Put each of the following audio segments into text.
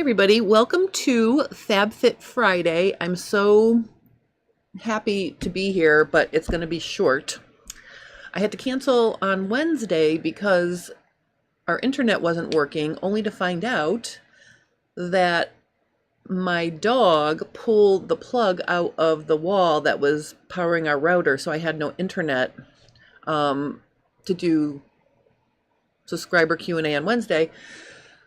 everybody, welcome to Fab Fit Friday. I'm so happy to be here, but it's going to be short. I had to cancel on Wednesday because our internet wasn't working, only to find out that my dog pulled the plug out of the wall that was powering our router, so I had no internet to do subscriber Q&A on Wednesday.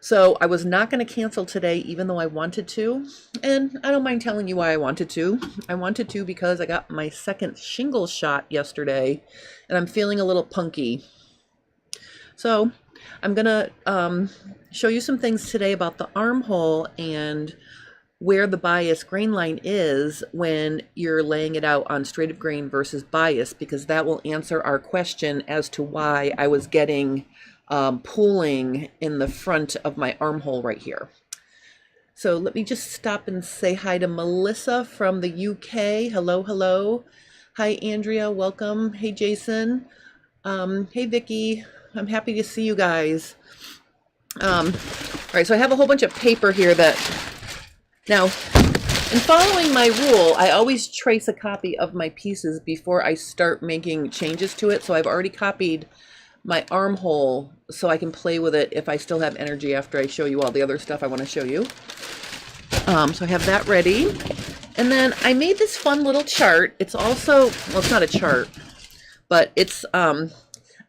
So I was not going to cancel today, even though I wanted to. And I don't mind telling you why I wanted to. I wanted to because I got my second shingle shot yesterday, and I'm feeling a little punky. So I'm going to show you some things today about the armhole and where the bias grain line is when you're laying it out on straight of grain versus bias, because that will answer our question as to why I was getting pooling in the front of my armhole right here. So let me just stop and say hi to Melissa from the UK. Hello, hello. Hi, Andrea. Welcome. Hey, Jason. Hey, Vicky. I'm happy to see you guys. All right, so I have a whole bunch of paper here that... Now, in following my rule, I always trace a copy of my pieces before I start making changes to it. So I've already copied my armhole so I can play with it if I still have energy after I show you all the other stuff I want to show you. So I have that ready. And then I made this fun little chart. It's also, well, it's not a chart, but it's, I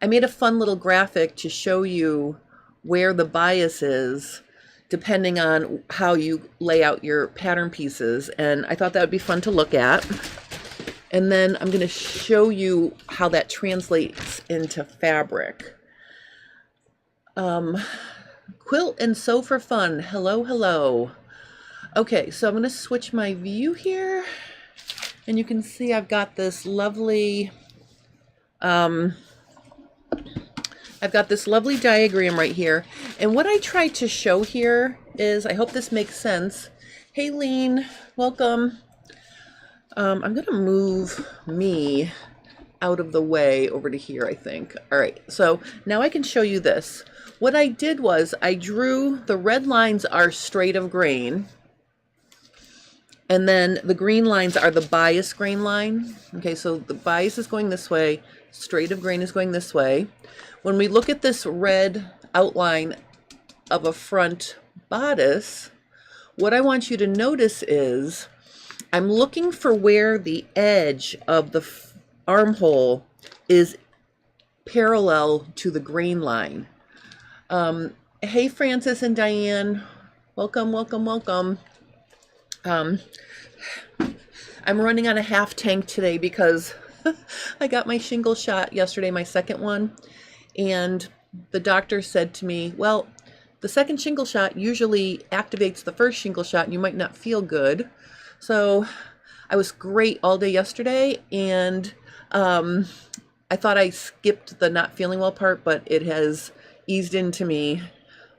made a fun little graphic to show you where the bias is depending on how you lay out your pattern pieces. And I thought that would be fun to look at. And then I'm going to show you how that translates into fabric. Quilt and sew for fun. Hello, hello. Okay, so I'm going to switch my view here. And you can see I've got this lovely, diagram right here. And what I tried to show here is, I hope this makes sense. Hey, Lean, welcome. I'm going to move me out of the way over to here, I think. All right, so now I can show you this. What I did was I drew, the red lines are straight of grain, and then the green lines are the bias grain line. Okay, so the bias is going this way, straight of grain is going this way. When we look at this red outline of a front bodice, what I want you to notice is I'm looking for where the edge of the armhole is parallel to the grain line. Hey, Francis and Diane, welcome, welcome, welcome. I'm running on a half tank today because I got my shingle shot yesterday, my second one, and the doctor said to me, well, the second shingle shot usually activates the first shingle shot and you might not feel good. So I was great all day yesterday, and I thought I skipped the not feeling well part, but it has eased into me.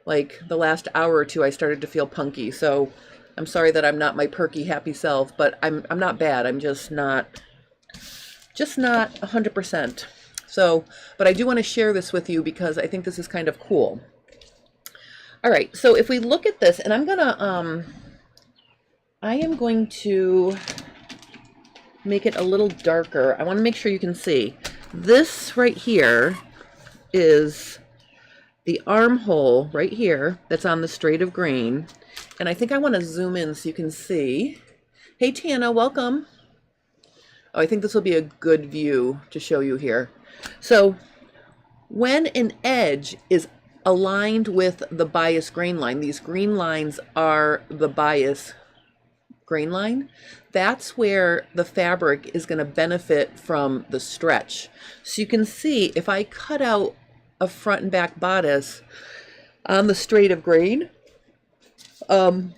Like the last hour or two, I started to feel punky. So I'm sorry that I'm not my perky, happy self, but I'm not bad. I'm just not 100%. So, but I do want to share this with you because I think this is kind of cool. All right, so if we look at this, and I am going to make it a little darker. I want to make sure you can see. This right here is the armhole right here that's on the straight of grain. And I think I want to zoom in so you can see. Hey, Tana, welcome. Oh, I think this will be a good view to show you here. So when an edge is aligned with the bias grain line, these green lines are the bias grain line, that's where the fabric is going to benefit from the stretch. So you can see if I cut out a front and back bodice on the straight of grain, you're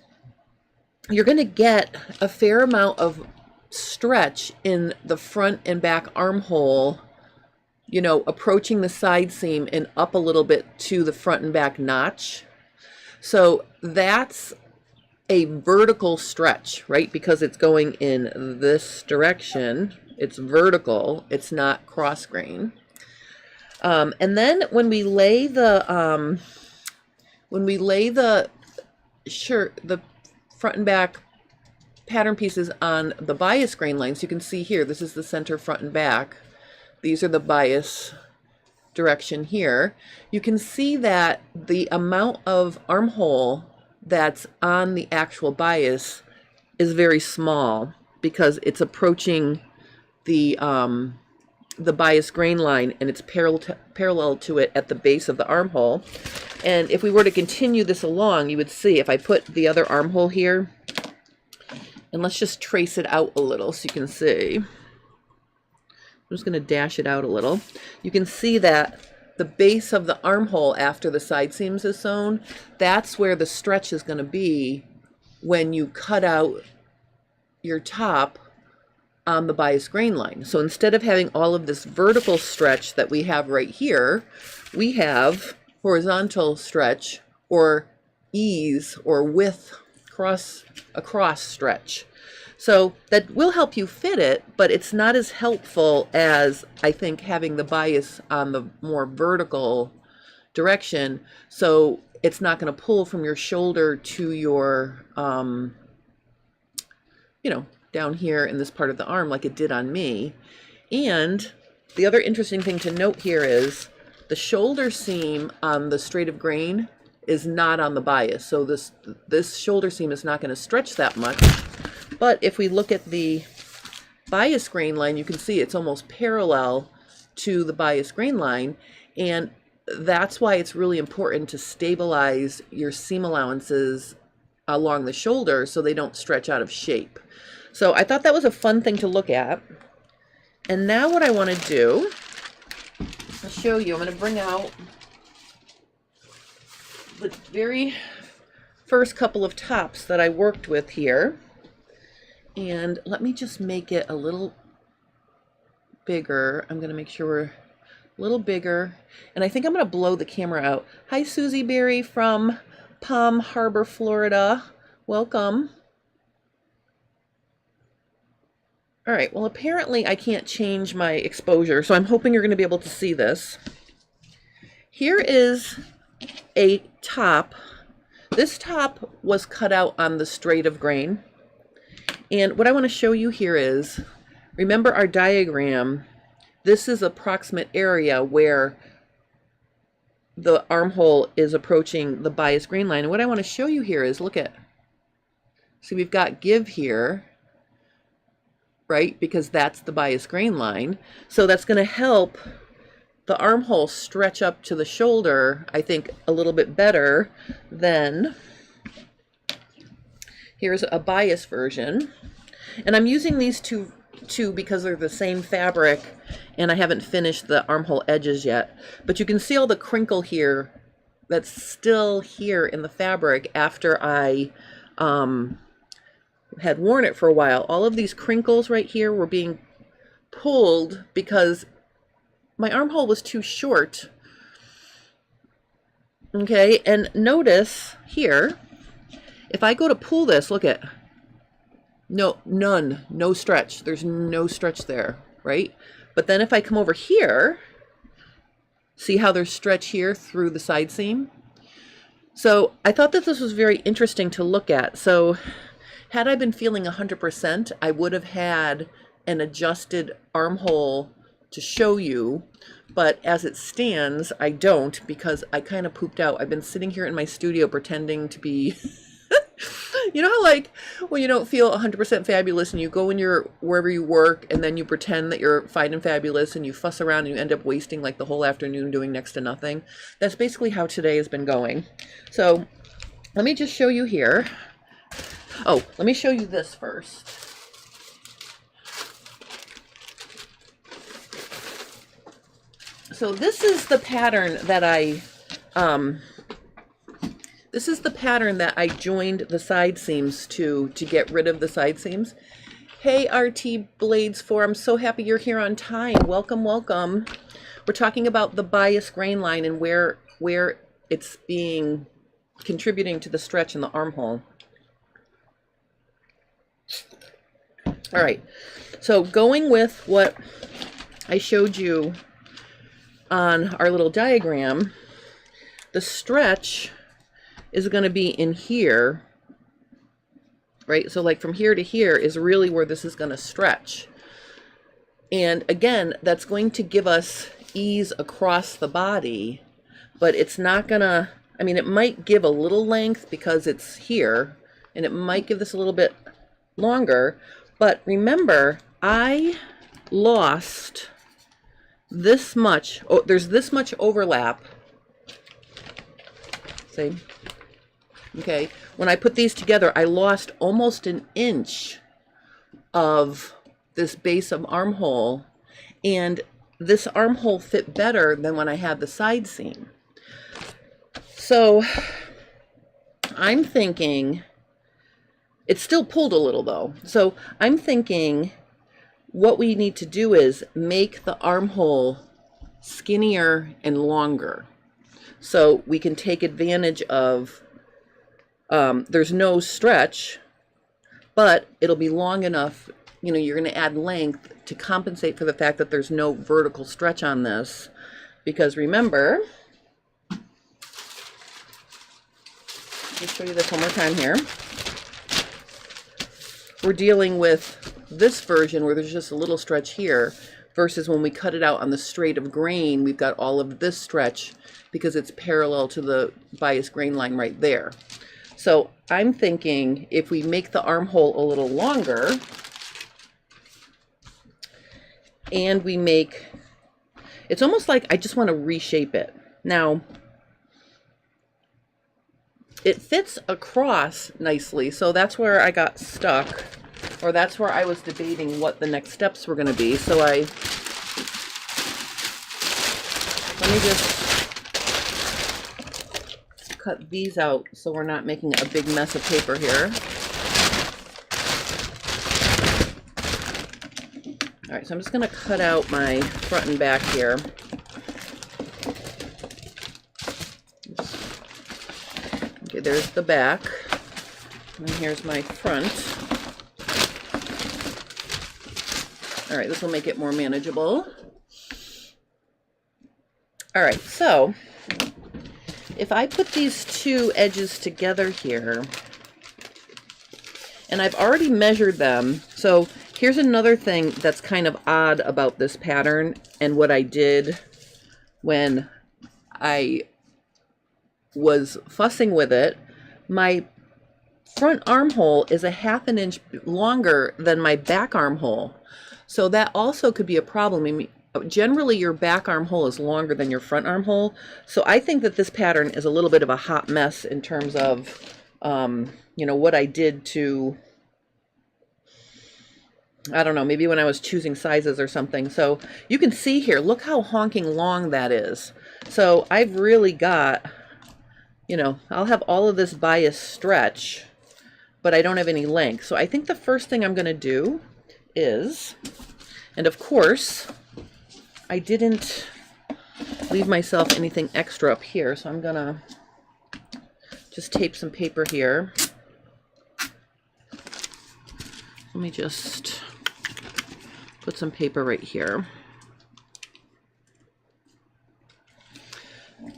going to get a fair amount of stretch in the front and back armhole, you know, approaching the side seam and up a little bit to the front and back notch. So that's a vertical stretch, right? Because it's going in this direction. It's vertical. It's not cross grain. And then when we lay the the front and back pattern pieces on the bias grain lines. You can see here, this is the center, front and back. These are the bias direction here. You can see that the amount of armhole that's on the actual bias is very small because it's approaching the bias grain line, and it's parallel to it at the base of the armhole. And if we were to continue this along, you would see if I put the other armhole here, and let's just trace it out a little so you can see. I'm just going to dash it out a little. You can see that the base of the armhole after the side seams is sewn, that's where the stretch is going to be when you cut out your top on the bias grain line. So instead of having all of this vertical stretch that we have right here, we have horizontal stretch, or ease, or width across stretch. So that will help you fit it, but it's not as helpful as, I think, having the bias on the more vertical direction. So it's not going to pull from your shoulder to your, down here in this part of the arm like it did on me. And the other interesting thing to note here is the shoulder seam on the straight of grain is not on the bias. So this shoulder seam is not going to stretch that much. But if we look at the bias grain line, you can see it's almost parallel to the bias grain line. And that's why it's really important to stabilize your seam allowances along the shoulder so they don't stretch out of shape. So I thought that was a fun thing to look at. And now what I want to do, I'll show you. I'm going to bring out the very first couple of tops that I worked with here. And let me just make it a little bigger. I'm going to make sure we're a little bigger. And I think I'm going to blow the camera out. Hi, Susie Berry from Palm Harbor, Florida. Welcome. All right, well, apparently I can't change my exposure, so I'm hoping you're going to be able to see this. Here is a top. This top was cut out on the straight of grain. And what I want to show you here is, remember our diagram, this is approximate area where the armhole is approaching the bias grain line. And what I want to show you here is, look at, see, we've got give here, right? Because that's the bias grain line. So that's going to help the armhole stretch up to the shoulder, I think, a little bit better than, here's a bias version. And I'm using these two because they're the same fabric, and I haven't finished the armhole edges yet. But you can see all the crinkle here that's still here in the fabric after I had worn it for a while. All of these crinkles right here were being pulled because my armhole was too short. Okay, and notice here, if I go to pull this, look at, no stretch. There's no stretch there, right? But then if I come over here, see how there's stretch here through the side seam? So I thought that this was very interesting to look at. So had I been feeling 100%, I would have had an adjusted armhole to show you, but as it stands, I don't, because I kind of pooped out. I've been sitting here in my studio pretending to be you know how, like, when you don't feel 100% fabulous and you go in your wherever you work and then you pretend that you're fine and fabulous and you fuss around and you end up wasting like the whole afternoon doing next to nothing? That's basically how today has been going. So let me just show you here. Oh, let me show you this first. So this is the pattern that I joined the side seams to get rid of the side seams. Hey, RT Blades 4, I'm so happy you're here on time. Welcome, welcome. We're talking about the bias grain line and where it's contributing to the stretch in the armhole. All right, so going with what I showed you on our little diagram, the stretch is going to be in here, right? So like from here to here is really where this is going to stretch. And again, that's going to give us ease across the body, but it's not gonna, I mean, it might give a little length because it's here, and it might give this a little bit longer. But remember, I lost this much, oh, there's this much overlap. See? Okay, when I put these together, I lost almost an inch of this base of armhole, and this armhole fit better than when I had the side seam. So I'm thinking, it still pulled a little though. So I'm thinking what we need to do is make the armhole skinnier and longer, so we can take advantage of, there's no stretch, but it'll be long enough. You know, you're going to add length to compensate for the fact that there's no vertical stretch on this. Because remember, let me show you this one more time here. We're dealing with this version where there's just a little stretch here, versus when we cut it out on the straight of grain, we've got all of this stretch because it's parallel to the bias grain line right there. So I'm thinking if we make the armhole a little longer, and we make, it's almost like I just want to reshape it. Now, it fits across nicely, so that's where I got stuck, or that's where I was debating what the next steps were going to be. So let me just cut these out so we're not making a big mess of paper here. All right, so I'm just going to cut out my front and back here. Okay, there's the back, and here's my front. All right, this will make it more manageable. All right, so if I put these two edges together here, and I've already measured them, so here's another thing that's kind of odd about this pattern and what I did when I was fussing with it. My front armhole is a ½ an inch longer than my back armhole. So that also could be a problem. I mean, generally your back armhole is longer than your front armhole. So I think that this pattern is a little bit of a hot mess in terms of, you know, what I did to, I don't know, maybe when I was choosing sizes or something. So you can see here, look how honking long that is. So I've really got, you know, I'll have all of this bias stretch, but I don't have any length. So I think the first thing I'm going to do is, and of course, I didn't leave myself anything extra up here. So I'm going to just tape some paper here. Let me just put some paper right here.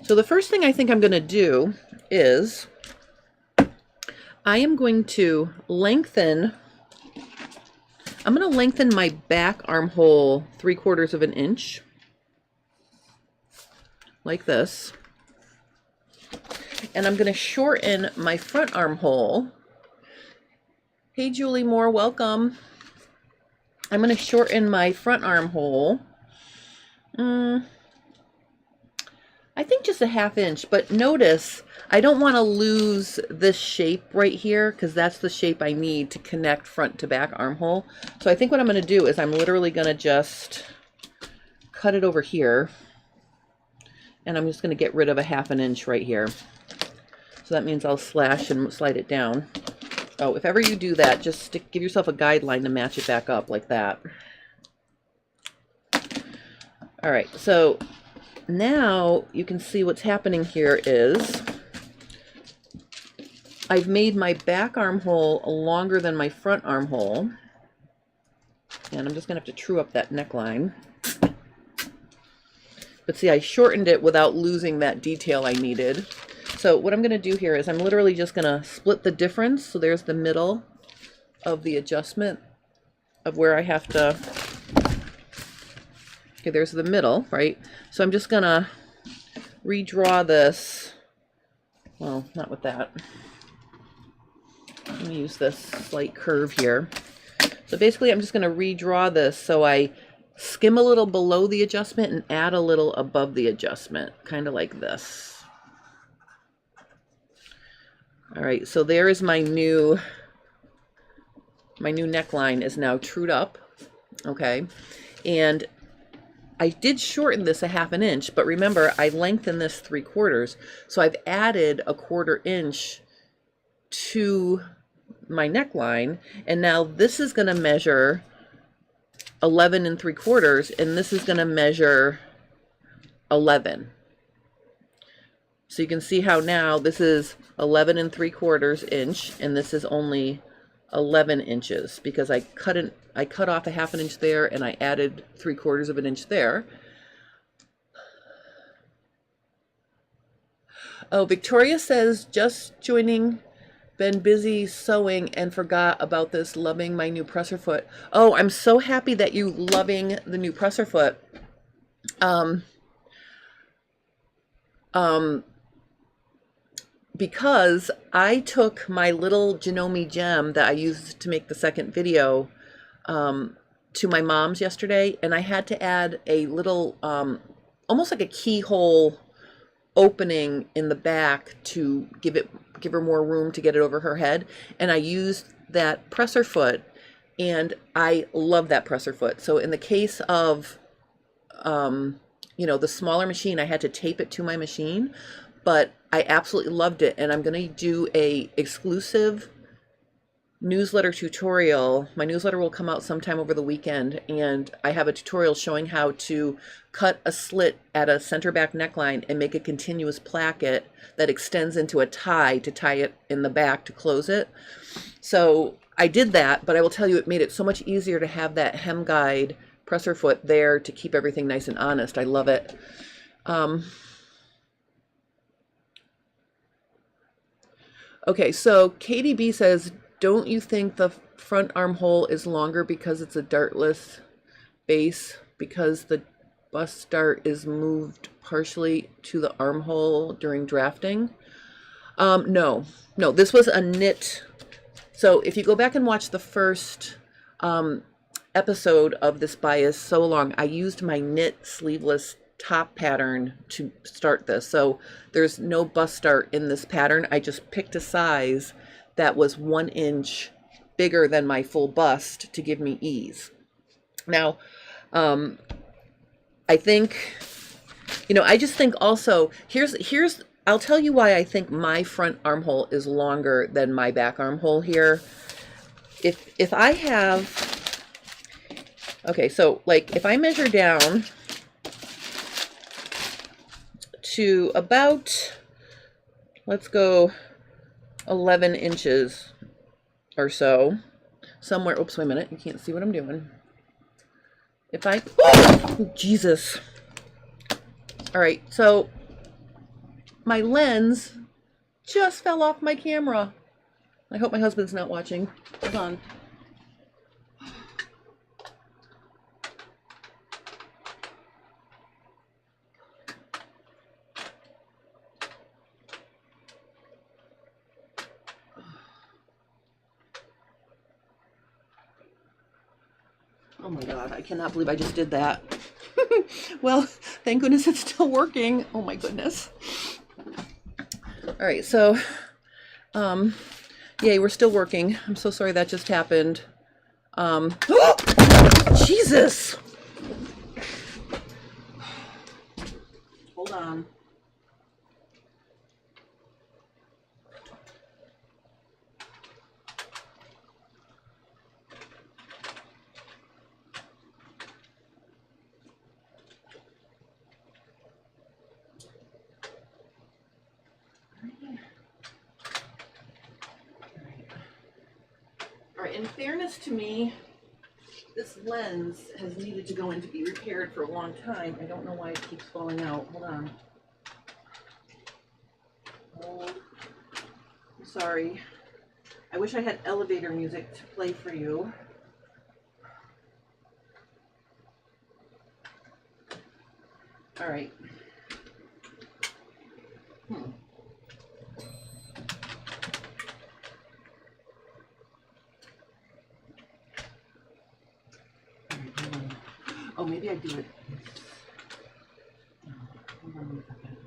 So the first thing I think I'm going to do is I am going to lengthen, I'm going to lengthen my back armhole 3/4 of an inch, like this. And I'm going to shorten my front armhole. Hey, Julie Moore, welcome. I'm going to shorten my front armhole. I think just a ½ inch, but notice I don't want to lose this shape right here because that's the shape I need to connect front to back armhole. So I think what I'm going to do is I'm literally going to just cut it over here, and I'm just going to get rid of a ½ an inch right here. So that means I'll slash and slide it down. Oh, if ever you do that, just give yourself a guideline to match it back up like that. All right, so now you can see what's happening here is I've made my back armhole longer than my front armhole. And I'm just going to have to true up that neckline. But see, I shortened it without losing that detail I needed. So what I'm going to do here is I'm literally just going to split the difference. So there's the middle of the adjustment of where I have to, okay, there's the middle, right? So I'm just going to redraw this. Well, not with that. I'm going to use this slight curve here. So basically I'm just going to redraw this so I skim a little below the adjustment and add a little above the adjustment, kind of like this. All right, so there is my new neckline is now trued up, okay? And I did shorten this a ½ inch, but remember I lengthened this 3/4, so I've added a 1/4 inch to my neckline, and now this is going to measure 11 3/4, and this is going to measure 11. So you can see how now this is 11 3/4 inch, and this is only 11 inches because I cut off a ½ inch there, and I added 3/4 of an inch there. Oh, Victoria says, just joining, been busy sewing and forgot about this, loving my new presser foot. Oh, I'm so happy that you loving the new presser foot. Because I took my little Janome gem that I used to make the second video to my mom's yesterday, and I had to add a little, almost like a keyhole opening in the back to give her more room to get it over her head. And I used that presser foot, and I love that presser foot. So in the case of, you know, the smaller machine, I had to tape it to my machine, but I absolutely loved it. And I'm going to do a exclusive newsletter tutorial. My newsletter will come out sometime over the weekend, and I have a tutorial showing how to cut a slit at a center back neckline and make a continuous placket that extends into a tie to tie it in the back to close it. So I did that, but I will tell you, it made it so much easier to have that hem guide presser foot there to keep everything nice and honest. I love it. Okay, so Katie B says, don't you think the front armhole is longer because it's a dartless base, because the bust dart is moved partially to the armhole during drafting? No, this was a knit. So if you go back and watch the first episode of this bias sew along, I used my knit sleeveless top pattern to start this. So there's no bust dart in this pattern. I just picked a size that was 1 inch bigger than my full bust to give me ease. Now, I think, you know, I just think also, I'll tell you why I think my front armhole is longer than my back armhole here. If I have, okay, so like if I measure down to about, let's go 11 inches or so, somewhere, oops, wait a minute, you can't see what I'm doing. If I, oh, Jesus. All right, so my lens just fell off my camera. I hope my husband's not watching. Hold on. Oh my God, I cannot believe I just did that. Well, thank goodness it's still working. Oh my goodness. All right, so, yay, we're still working. I'm so sorry that just happened. Oh, Jesus! Hold on. In fairness to me, this lens has needed to go in to be repaired for a long time. I don't know why it keeps falling out. Hold on. Oh sorry. I wish I had elevator music to play for you. All right. Oh, maybe I do it. Hold on 1 second.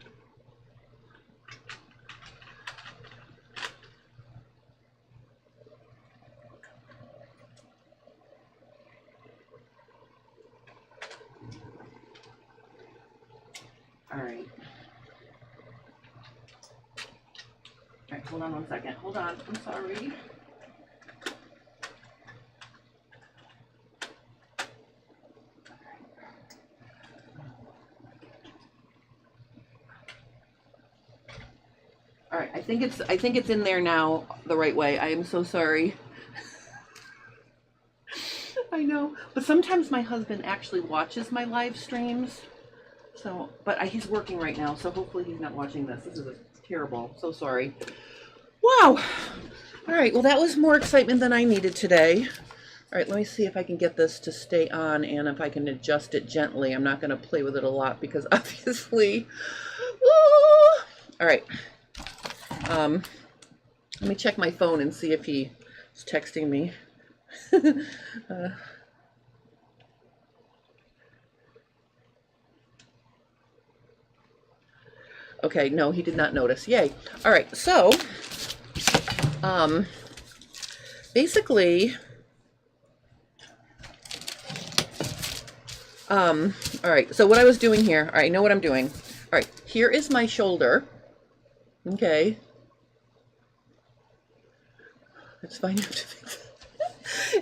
All right. All right, hold on 1 second. Hold on. I'm sorry. All right, I think it's in there now the right way. I am so sorry. I know, but sometimes my husband actually watches my live streams. So, but he's working right now, so hopefully he's not watching this. This is terrible. So sorry. Wow. All right, well, that was more excitement than I needed today. All right, let me see if I can get this to stay on and if I can adjust it gently. I'm not going to play with it a lot because obviously... All right. Let me check my phone and see if he's texting me. Okay, no, he did not notice. Yay. All right, so basically, all right, so what I was doing here, all right, I know what I'm doing. All right, here is my shoulder. Okay. It's fine.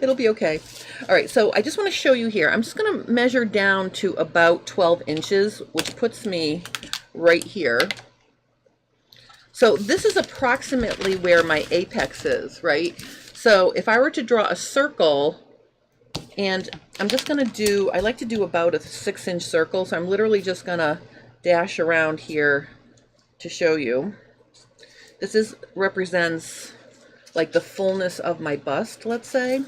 It'll be okay. All right, so I just want to show you here. I'm just going to measure down to about 12 inches, which puts me right here. So this is approximately where my apex is, right? So if I were to draw a circle, and I'm just going to do, I like to do about a 6-inch circle, so I'm literally just going to dash around here to show you. This represents like the fullness of my bust, let's say.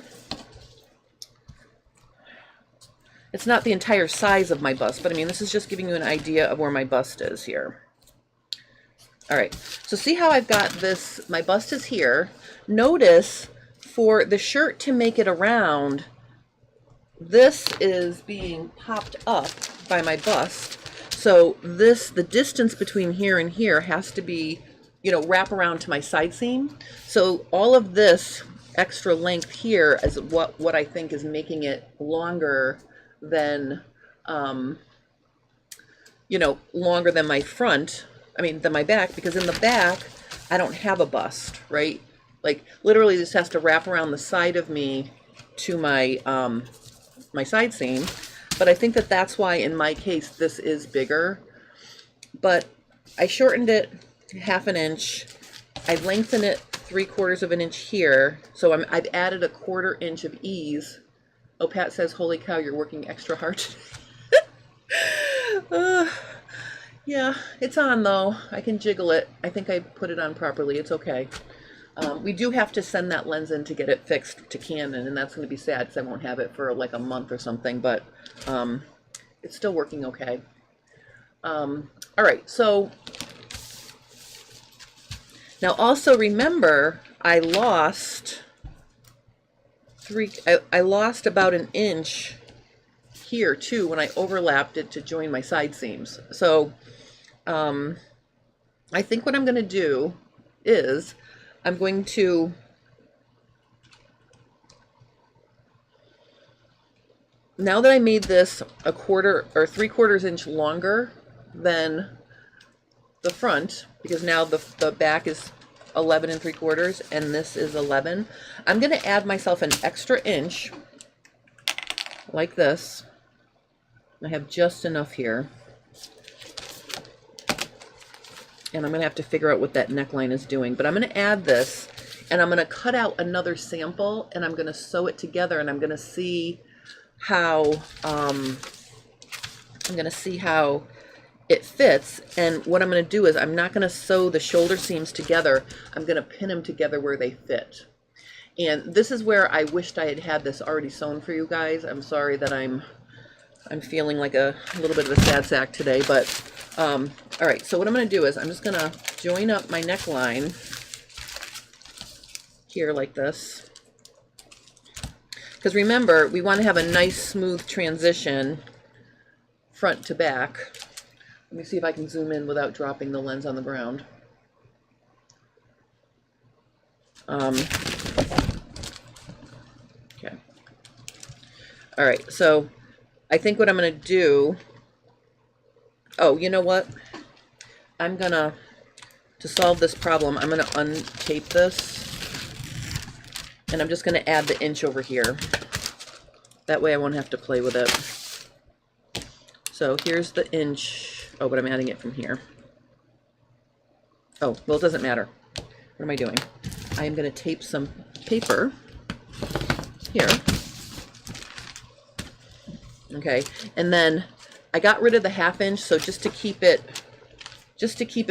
It's not the entire size of my bust, but I mean, this is just giving you an idea of where my bust is here. All right, so see how I've got this, my bust is here. Notice for the shirt to make it around, this is being popped up by my bust. So this, the distance between here and here has to be, you know, wrap around to my side seam. So all of this extra length here is what I think is making it longer than, you know, longer than my front, than my back, because in the back, I don't have a bust, right? Like literally this has to wrap around the side of me to my, my side seam. But I think that that's why in my case, this is bigger, but I shortened it 1/2 inch. I lengthened it 3/4 of an inch here. So I've added a 1/4 inch of ease. Oh, Pat says, holy cow, you're working extra hard today. Yeah, it's on though. I can jiggle it. I think I put it on properly. It's okay. We do have to send that lens in to get it fixed to Canon, and that's going to be sad because I won't have it for like a month or something, but it's still working okay. All right, so now also remember I lost about 1 inch here too when I overlapped it to join my side seams. So I think what I'm going to do is I'm going to now that I made this 1/4 or 3/4 inch longer than the front, because now the back is 11 3/4 and this is 11, I'm going to add myself an extra inch like this. I have just enough here. And I'm going to have to figure out what that neckline is doing. But I'm going to add this, and I'm going to cut out another sample, and I'm going to sew it together, and I'm going to see how it fits. And what I'm going to do is I'm not going to sew the shoulder seams together. I'm going to pin them together where they fit. And this is where I wished I had had this already sewn for you guys. I'm sorry that I'm feeling like a little bit of a sad sack today, but all right, so what I'm going to do is I'm just going to join up my neckline here like this. Because remember, we want to have a nice smooth transition front to back. Let me see if I can zoom in without dropping the lens on the ground. Okay. All right, so I think what I'm going to do, oh, you know what? I'm going to solve this problem, I'm going to untape this, and I'm just going to add the inch over here. That way I won't have to play with it. So here's the inch. Oh, but I'm adding it from here. Oh, well, it doesn't matter. What am I doing? I am going to tape some paper here. Okay, and then I got rid of the 1/2 inch, so just to keep it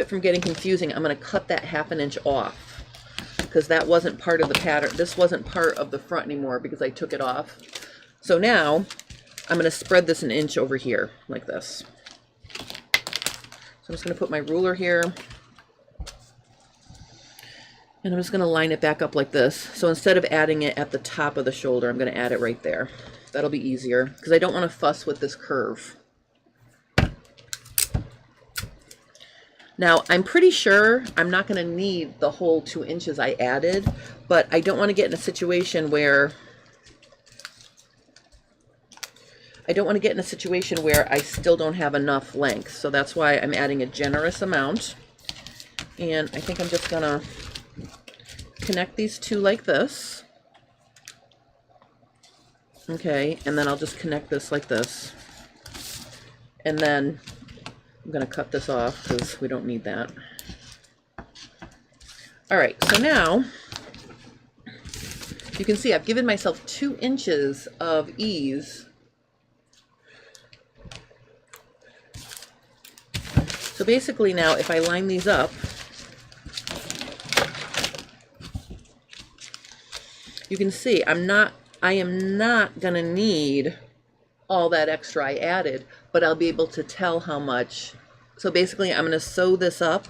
from getting confusing, I'm going to cut that 1/2 inch off, because that wasn't part of the pattern. This wasn't part of the front anymore because I took it off. So now I'm going to spread this 1 inch over here like this. So I'm just going to put my ruler here, and I'm just going to line it back up like this. So instead of adding it at the top of the shoulder, I'm going to add it right there. That'll be easier because I don't want to fuss with this curve. Now, I'm pretty sure I'm not going to need the whole 2 inches I added, but I don't want to get in a situation where I still don't have enough length. So that's why I'm adding a generous amount. And I think I'm just going to connect these two like this. Okay, and then I'll just connect this like this. And then I'm going to cut this off because we don't need that. All right, so now you can see I've given myself 2 inches of ease. So basically now if I line these up, you can see I am not going to need all that extra I added, but I'll be able to tell how much. So basically I'm going to sew this up,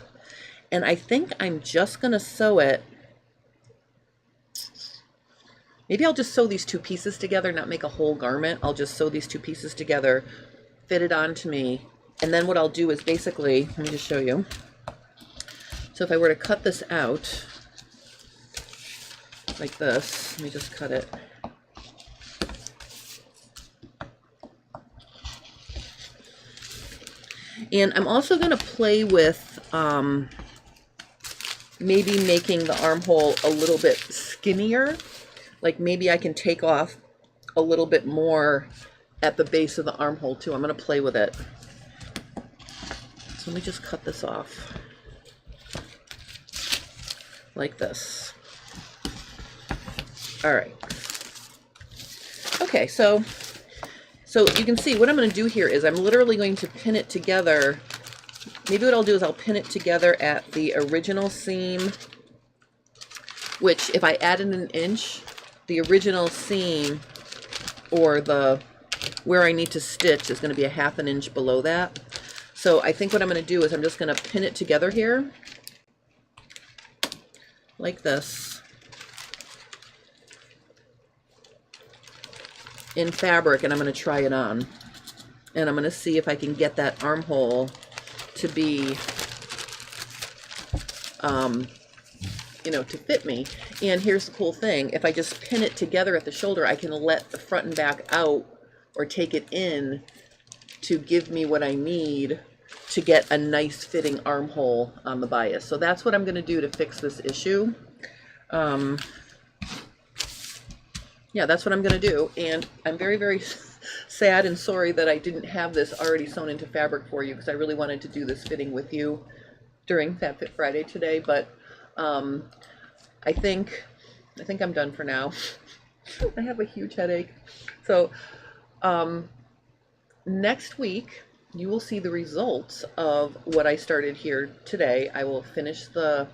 and I think I'm just going to sew it. Maybe I'll just sew these 2 pieces together, not make a whole garment. I'll just sew these 2 pieces together, fit it onto me, and then what I'll do is basically, let me just show you. So if I were to cut this out like this, let me just cut it. And I'm also going to play with maybe making the armhole a little bit skinnier. Like maybe I can take off a little bit more at the base of the armhole too. I'm going to play with it. So let me just cut this off like this. All right. Okay, so you can see what I'm going to do here is I'm literally going to pin it together. Maybe what I'll do is I'll pin it together at the original seam, which if I added 1 inch, the original seam or where I need to stitch is going to be a 1/2 inch below that. So I think what I'm going to do is I'm just going to pin it together here like this in fabric, and I'm going to try it on, and I'm going to see if I can get that armhole to be to fit me. And here's the cool thing, if I just pin it together at the shoulder, I can let the front and back out or take it in to give me what I need to get a nice fitting armhole on the bias. So that's what I'm going to do to fix this issue. Yeah, that's what I'm going to do. And I'm very, very sad and sorry that I didn't have this already sewn into fabric for you, because I really wanted to do this fitting with you during Fab Fit Friday today. But I think I'm done for now. I have a huge headache. So next week you will see the results of what I started here today. I will finish the,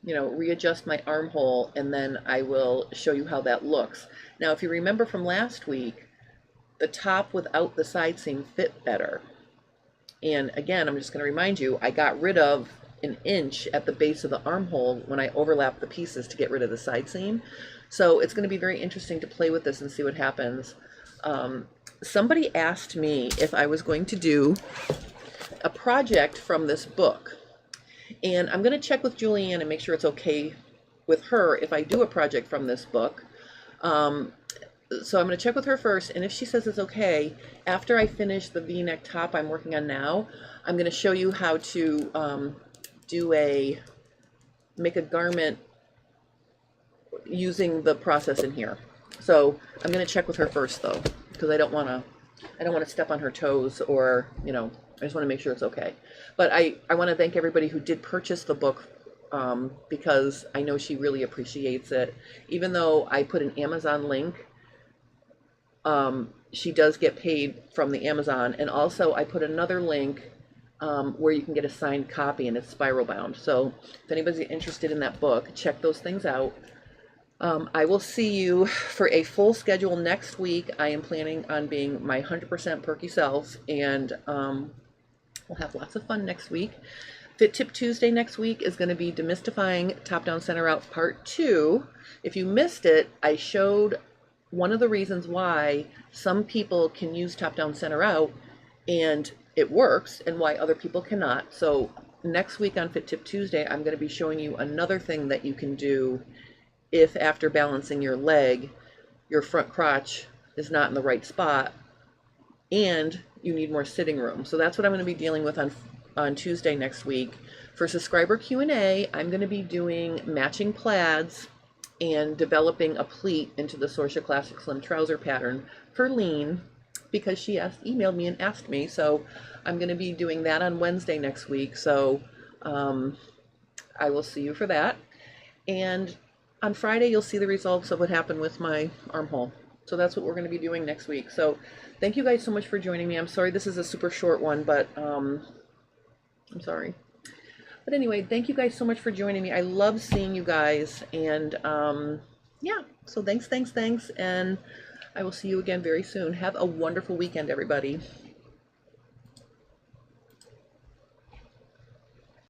readjust my armhole, and then I will show you how that looks. Now, if you remember from last week, the top without the side seam fit better. And again, I'm just going to remind you, I got rid of an inch at the base of the armhole when I overlapped the pieces to get rid of the side seam. So it's going to be very interesting to play with this and see what happens. Somebody asked me if I was going to do a project from this book. And I'm going to check with Julianne and make sure it's okay with her if I do a project from this book. So I'm going to check with her first, and if she says it's okay, after I finish the V-neck top I'm working on now, I'm going to show you how to make a garment using the process in here. So I'm going to check with her first though, because I don't want to step on her toes, or I just want to make sure it's okay. But I want to thank everybody who did purchase the book, because I know she really appreciates it. Even though I put an Amazon link, she does get paid from the Amazon, and also I put another link where you can get a signed copy, and it's spiral bound. So if anybody's interested in that book, check those things out. I will see you for a full schedule next week. I am planning on being my 100% perky self, and we'll have lots of fun next week. Fit Tip Tuesday next week is going to be Demystifying Top Down Center Out Part 2. If you missed it, I showed one of the reasons why some people can use top down center out and it works, and why other people cannot. So next week on Fit Tip Tuesday, I'm going to be showing you another thing that you can do if after balancing your leg, your front crotch is not in the right spot and you need more sitting room. So that's what I'm going to be dealing with on Tuesday next week. For subscriber Q&A, I'm going to be doing matching plaids and developing a pleat into the Sorsha Classic Slim trouser pattern for Lean, because she emailed me and asked me. So I'm going to be doing that on Wednesday next week. So I will see you for that. And on Friday, you'll see the results of what happened with my armhole. So that's what we're going to be doing next week. So thank you guys so much for joining me. I'm sorry this is a super short one, but I'm sorry. But anyway, thank you guys so much for joining me. I love seeing you guys. And yeah, so thanks. And I will see you again very soon. Have a wonderful weekend, everybody.